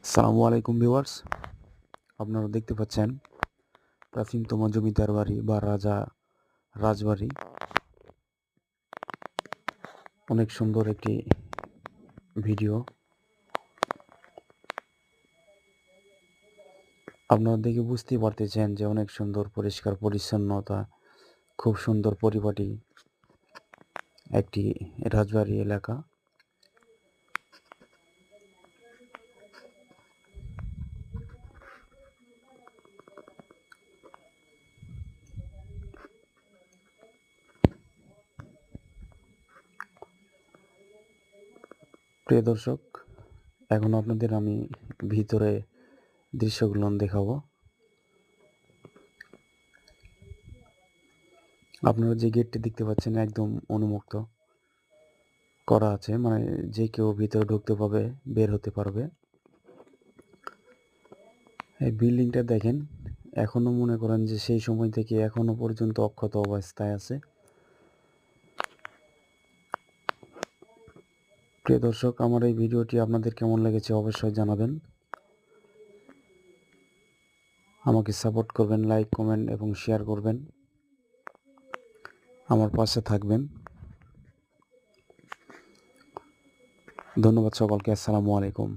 আসসালামু আলাইকুম ভিউয়ার্স, আপনারা দেখতে পাচ্ছেন প্রাচীনতম জমিদার বাড়ি বা রাজবাড়ি। অনেক সুন্দর একটি ভিডিও। আপনারা দেখে বুঝতেই পারতেছেন যে অনেক সুন্দর পরিষ্কার পরিচ্ছন্নতা, খুব সুন্দর পরিপাটি একটি রাজবাড়ি এলাকা। প্রিয় দর্শক, এখন আপনাদের আমি ভিতরে দৃশ্যগুলো দেখাবো। আপনারা যে গেটটি দেখতে পাচ্ছেন একদম উন্মুক্ত করা আছে, মানে যে কেউ ভিতরে ঢুকতে পারবে, বের হতে পারবে। এই বিল্ডিংটা দেখেন, এখনো মনে করেন যে সেই সময় থেকে এখনো পর্যন্ত অক্ষত অবস্থায় আছে। প্রিয় দর্শক, আমার এই ভিডিওটি আপনাদের কেমন লেগেছে অবশ্যই জানাবেন। আমাকে সাপোর্ট করবেন, লাইক, কমেন্ট এবং শেয়ার করবেন, আমার পাশে থাকবেন। ধন্যবাদ সকলকে। আসসালামু আলাইকুম।